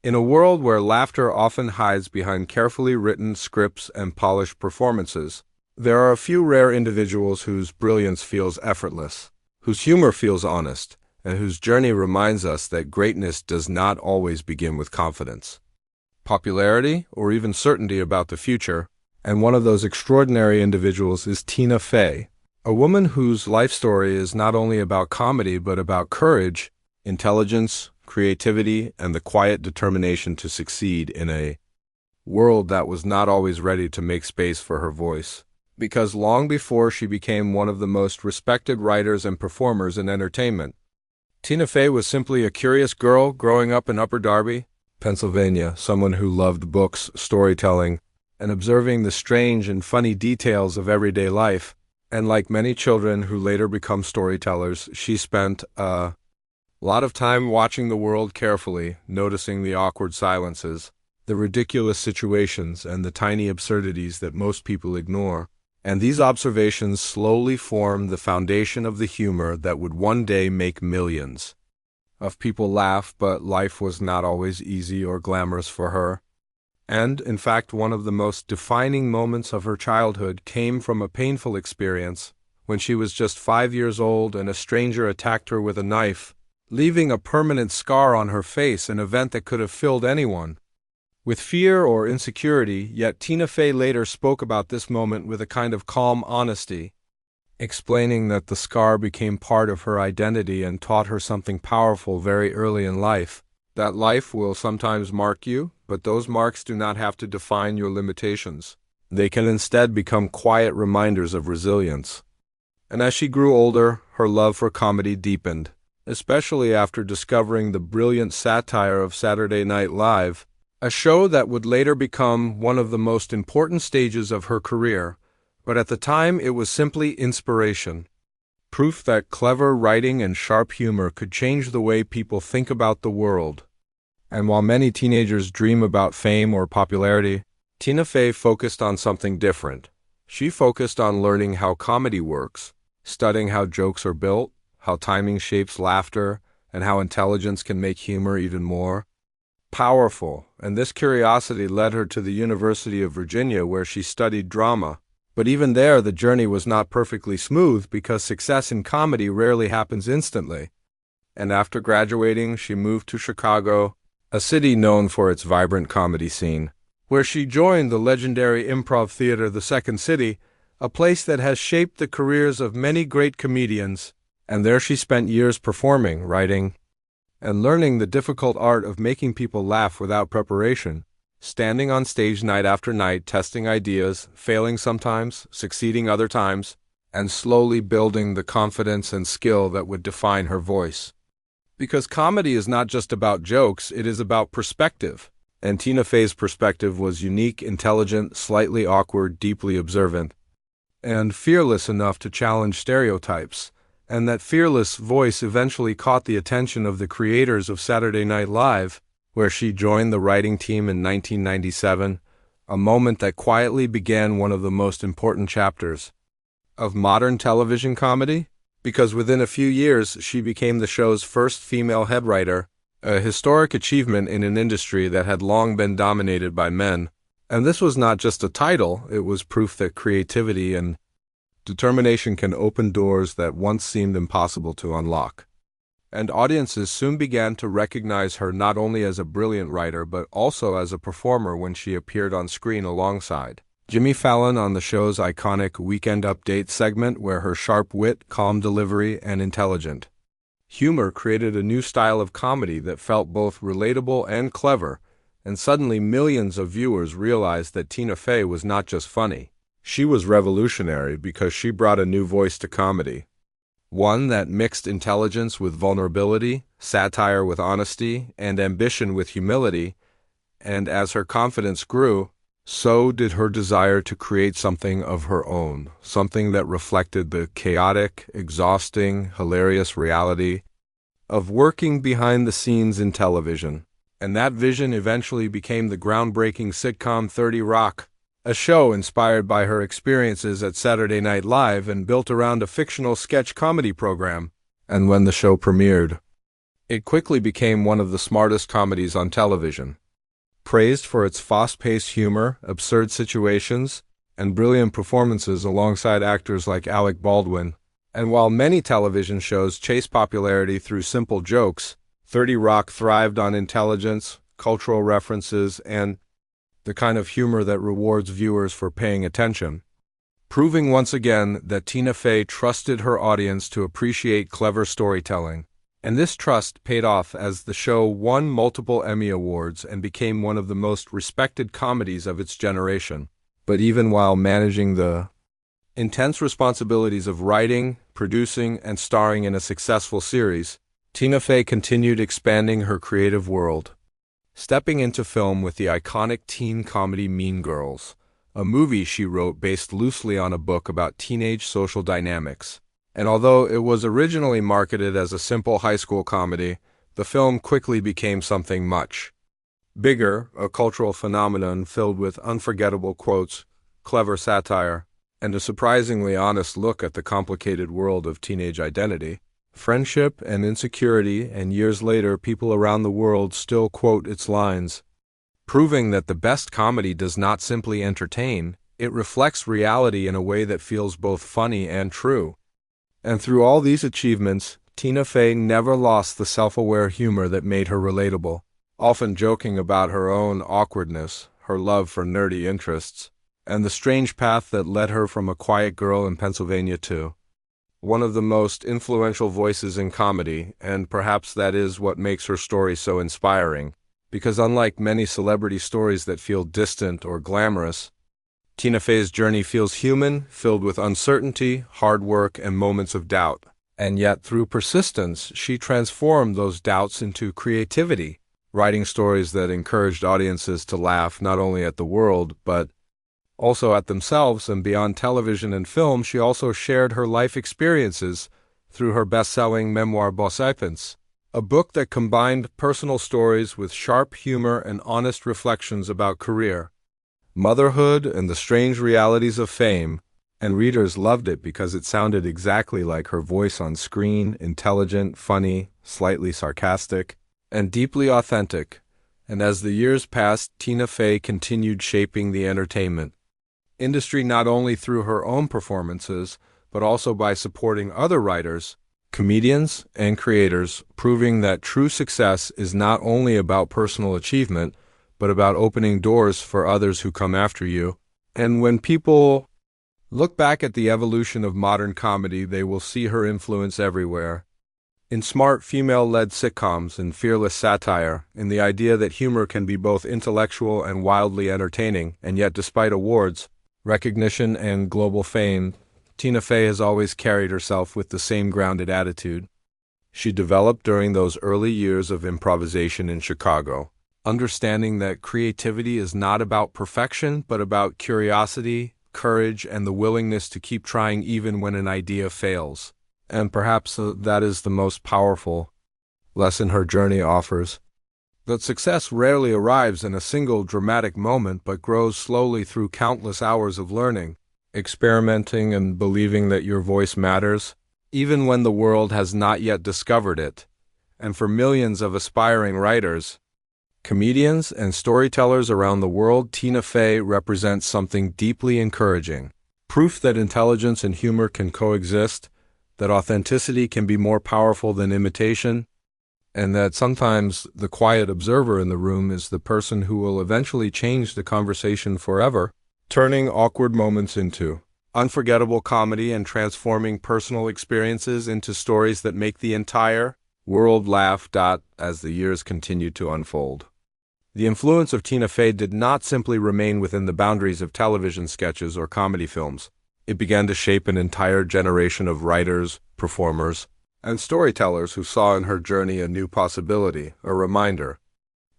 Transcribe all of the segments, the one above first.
In a world where laughter often hides behind carefully written scripts and polished performances, there are a few rare individuals whose brilliance feels effortless, whose humor feels honest, and whose journey reminds us that greatness does not always begin with confidence, popularity, or even certainty about the future. And one of those extraordinary individuals is Tina Fey, a woman whose life story is not only about comedy but about courage, intelligence, creativity, and the quiet determination to succeed in a world that was not always ready to make space for her voice. Because long before she became one of the most respected writers and performers in entertainment, Tina Fey was simply a curious girl growing up in Upper Darby, Pennsylvania, someone who loved books, storytelling, and observing the strange and funny details of everyday life. And like many children who later become storytellers, she spent a lot of time watching the world carefully, noticing the awkward silences, the ridiculous situations, and the tiny absurdities that most people ignore. And these observations slowly formed the foundation of the humor that would one day make millions of people laugh. But life was not always easy or glamorous for her. And, in fact, one of the most defining moments of her childhood came from a painful experience when she was just 5 years old and a stranger attacked her with a knife, leaving a permanent scar on her face, an event that could have filled anyone with fear or insecurity. Yet Tina Fey later spoke about this moment with a kind of calm honesty, explaining that the scar became part of her identity and taught her something powerful very early in life, that life will sometimes mark you, but those marks do not have to define your limitations. They can instead become quiet reminders of resilience. And as she grew older, her love for comedy deepened, especially after discovering the brilliant satire of Saturday Night Live, a show that would later become one of the most important stages of her career. But at the time, it was simply inspiration. Proof that clever writing and sharp humor could change the way people think about the world. And while many teenagers dream about fame or popularity, Tina Fey focused on something different. She focused on learning how comedy works, studying how jokes are built, how timing shapes laughter, and how intelligence can make humor even more powerful. And this curiosity led her to the University of Virginia, where she studied drama. But even there, the journey was not perfectly smooth because success in comedy rarely happens instantly. And after graduating, she moved to Chicago, a city known for its vibrant comedy scene, where she joined the legendary improv theater The Second City, a place that has shaped the careers of many great comedians. And there she spent years performing, writing, and learning the difficult art of making people laugh without preparation, standing on stage night after night, testing ideas, failing sometimes, succeeding other times, and slowly building the confidence and skill that would define her voice. Because comedy is not just about jokes, it is about perspective. And Tina Fey's perspective was unique, intelligent, slightly awkward, deeply observant, and fearless enough to challenge stereotypes. And that fearless voice eventually caught the attention of the creators of Saturday Night Live, where she joined the writing team in 1997, a moment that quietly began one of the most important chapters of modern television comedy, because within a few years she became the show's first female head writer, a historic achievement in an industry that had long been dominated by men. And this was not just a title, it was proof that creativity and determination can open doors that once seemed impossible to unlock. And audiences soon began to recognize her not only as a brilliant writer but also as a performer when she appeared on screen alongside Jimmy Fallon on the show's iconic Weekend Update segment, where her sharp wit, calm delivery, and intelligent humor created a new style of comedy that felt both relatable and clever. And suddenly millions of viewers realized that Tina Fey was not just funny. She was revolutionary because she brought a new voice to comedy, one that mixed intelligence with vulnerability, satire with honesty, and ambition with humility. And as her confidence grew, so did her desire to create something of her own, something that reflected the chaotic, exhausting, hilarious reality of working behind the scenes in television. And that vision eventually became the groundbreaking sitcom 30 Rock, a show inspired by her experiences at Saturday Night Live and built around a fictional sketch comedy program. And when the show premiered, It quickly became one of the smartest comedies on television. Praised for its fast-paced humor, absurd situations, and brilliant performances alongside actors like Alec Baldwin. And while many television shows chase popularity through simple jokes, 30 Rock thrived on intelligence, cultural references, and the kind of humor that rewards viewers for paying attention, proving once again that Tina Fey trusted her audience to appreciate clever storytelling. And this trust paid off as the show won multiple Emmy Awards and became one of the most respected comedies of its generation. But even while managing the intense responsibilities of writing, producing, and starring in a successful series, Tina Fey continued expanding her creative world, stepping into film with the iconic teen comedy Mean Girls, a movie she wrote based loosely on a book about teenage social dynamics. And although it was originally marketed as a simple high school comedy, the film quickly became something much bigger, a cultural phenomenon filled with unforgettable quotes, clever satire, and a surprisingly honest look at the complicated world of teenage identity, friendship, and insecurity, and years later people around the world still quote its lines, proving that the best comedy does not simply entertain, it reflects reality in a way that feels both funny and true. And through all these achievements, Tina Fey never lost the self-aware humor that made her relatable, often joking about her own awkwardness, her love for nerdy interests, and the strange path that led her from a quiet girl in Pennsylvania to one of the most influential voices in comedy, and perhaps that is what makes her story so inspiring, because unlike many celebrity stories that feel distant or glamorous, Tina Fey's journey feels human, filled with uncertainty, hard work, and moments of doubt. And yet, through persistence, she transformed those doubts into creativity, writing stories that encouraged audiences to laugh not only at the world, but also at themselves. And beyond television and film, she also shared her life experiences through her best-selling memoir Biography, a book that combined personal stories with sharp humor and honest reflections about career, motherhood, and the strange realities of fame. And readers loved it because it sounded exactly like her voice on screen, intelligent, funny, slightly sarcastic, and deeply authentic. And as the years passed, Tina Fey continued shaping the entertainment industry not only through her own performances, but also by supporting other writers, comedians, and creators, proving that true success is not only about personal achievement, but about opening doors for others who come after you. And when people look back at the evolution of modern comedy, they will see her influence everywhere. In smart female-led sitcoms and fearless satire, in the idea that humor can be both intellectual and wildly entertaining, and yet despite awards, recognition, and global fame, Tina Fey has always carried herself with the same grounded attitude she developed during those early years of improvisation in Chicago, understanding that creativity is not about perfection, but about curiosity, courage, and the willingness to keep trying even when an idea fails. And perhaps that is the most powerful lesson her journey offers. That success rarely arrives in a single dramatic moment, but grows slowly through countless hours of learning, experimenting, and believing that your voice matters, even when the world has not yet discovered it. And for millions of aspiring writers, comedians, and storytellers around the world, Tina Fey represents something deeply encouraging. Proof that intelligence and humor can coexist, that authenticity can be more powerful than imitation, and that sometimes the quiet observer in the room is the person who will eventually change the conversation forever, turning awkward moments into unforgettable comedy and transforming personal experiences into stories that make the entire world laugh. As the years continued to unfold, the influence of Tina Fey did not simply remain within the boundaries of television sketches or comedy films. It began to shape an entire generation of writers, performers, and storytellers who saw in her journey a new possibility, a reminder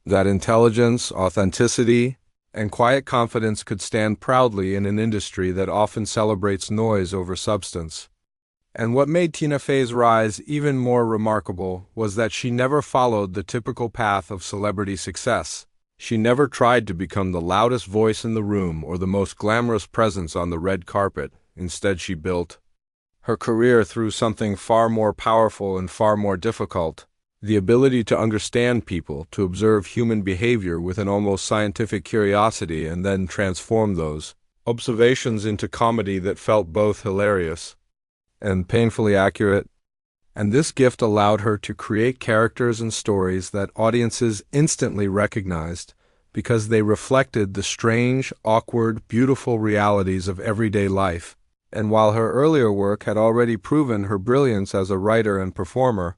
that intelligence, authenticity, and quiet confidence could stand proudly in an industry that often celebrates noise over substance. And what made Tina Fey's rise even more remarkable was that she never followed the typical path of celebrity success. She never tried to become the loudest voice in the room or the most glamorous presence on the red carpet. Instead, she built her career through something far more powerful and far more difficult, The ability to understand people, to observe human behavior with an almost scientific curiosity and then transform those observations into comedy that felt both hilarious and painfully accurate. And this gift allowed her to create characters and stories that audiences instantly recognized because they reflected the strange, awkward, beautiful realities of everyday life. And while her earlier work had already proven her brilliance as a writer and performer,